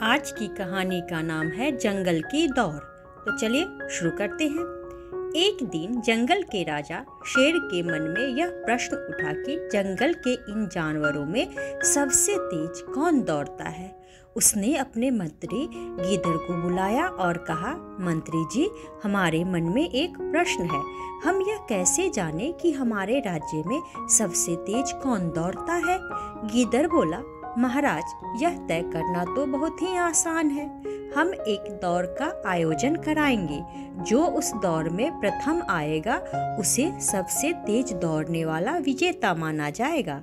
आज की कहानी का नाम है जंगल की दौड़। तो चलिए शुरू करते हैं। एक दिन जंगल के राजा शेर के मन में यह प्रश्न उठा कि जंगल के इन जानवरों में सबसे तेज कौन दौड़ता है। उसने अपने मंत्री गीदड़ को बुलाया और कहा, मंत्री जी, हमारे मन में एक प्रश्न है। हम यह कैसे जाने कि हमारे राज्य में सबसे तेज कौन दौड़ता है। गीदड़ बोला, महाराज, यह तय करना तो बहुत ही आसान है। हम एक दौड़ का आयोजन कराएंगे। जो उस दौड़ में प्रथम आएगा उसे सबसे तेज दौड़ने वाला विजेता माना जाएगा।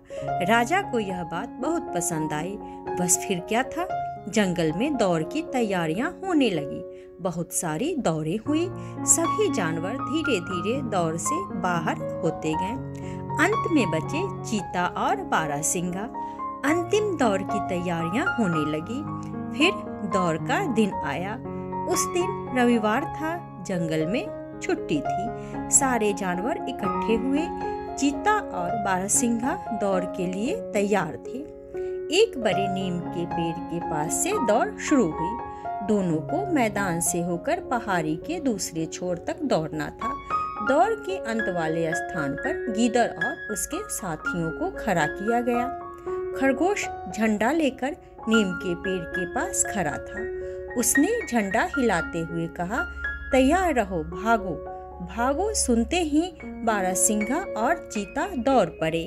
राजा को यह बात बहुत पसंद आई। बस फिर क्या था, जंगल में दौड़ की तैयारियां होने लगी। बहुत सारी दौड़ें हुई। सभी जानवर धीरे धीरे दौड़ से बाहर होते गए। अंत में बचे चीता और बारहसिंगा। अंतिम दौड़ की तैयारियां होने लगी। फिर दौड़ का दिन आया। उस दिन रविवार था। जंगल में छुट्टी थी। सारे जानवर इकट्ठे हुए। चीता और बारहसिंगा दौड़ के लिए तैयार थे। एक बड़े नीम के पेड़ के पास से दौड़ शुरू हुई। दोनों को मैदान से होकर पहाड़ी के दूसरे छोर तक दौड़ना था। दौड़ के अंत वाले स्थान पर गीदड़ और उसके साथियों को खड़ा किया गया। खरगोश झंडा लेकर नीम के पेड़ के पास खड़ा था। उसने झंडा हिलाते हुए कहा, तैयार रहो, भागो भागो। सुनते ही बारहसिंगा और चीता दौड़ पड़े।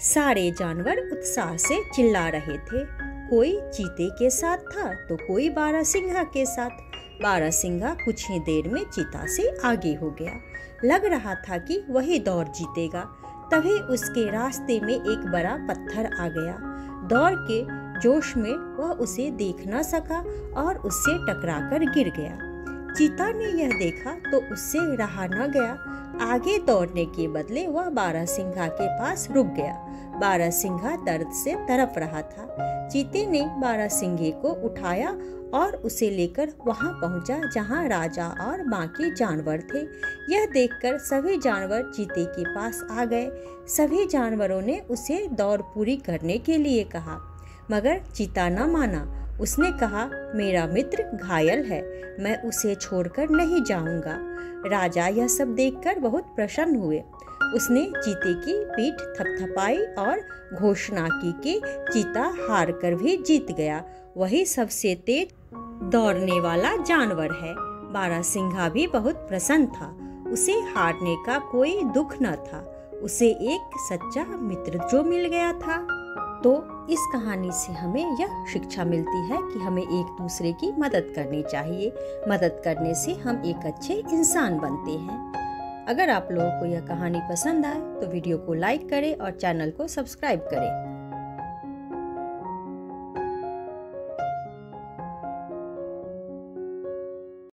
सारे जानवर उत्साह से चिल्ला रहे थे। कोई चीते के साथ था तो कोई बारहसिंगा के साथ। बारहसिंगा कुछ ही देर में चीता से आगे हो गया। लग रहा था कि वही दौड़ जीतेगा। तभी उसके रास्ते में एक बड़ा पत्थर आ गया। दौड़ के जोश में वह उसे देख न सका और उससे टकराकर गिर गया। चीता ने यह देखा तो उससे रहा न गया। आगे दौड़ने के बदले वह बारहसिंगा के पास रुक गया। बारहसिंगा दर्द से तड़प रहा था। चीते ने बारहसिंगे को उठाया और उसे लेकर वहां पहुंचा जहां राजा और बाकी जानवर थे। यह देखकर सभी जानवर चीते के पास आ गए। सभी जानवरों ने उसे दौड़ पूरी करने के लिए कहा, मगर चीता न माना। उसने कहा, मेरा मित्र घायल है, मैं उसे छोड़कर नहीं जाऊंगा। राजा यह सब देखकर बहुत प्रसन्न हुए। उसने चीते की पीठ थपथपाई और घोषणा की कि चीता हार कर भी जीत गया। वही सबसे तेज दौड़ने वाला जानवर है। बारहसिंगा भी बहुत प्रसन्न था। उसे हारने का कोई दुख न था। उसे एक सच्चा मित्र जो मिल गया था। तो इस कहानी से हमें यह शिक्षा मिलती है कि हमें एक दूसरे की मदद करनी चाहिए। मदद करने से हम एक अच्छे इंसान बनते हैं। अगर आप लोगों को यह कहानी पसंद आए तो वीडियो को लाइक करें और चैनल को सब्सक्राइब करें।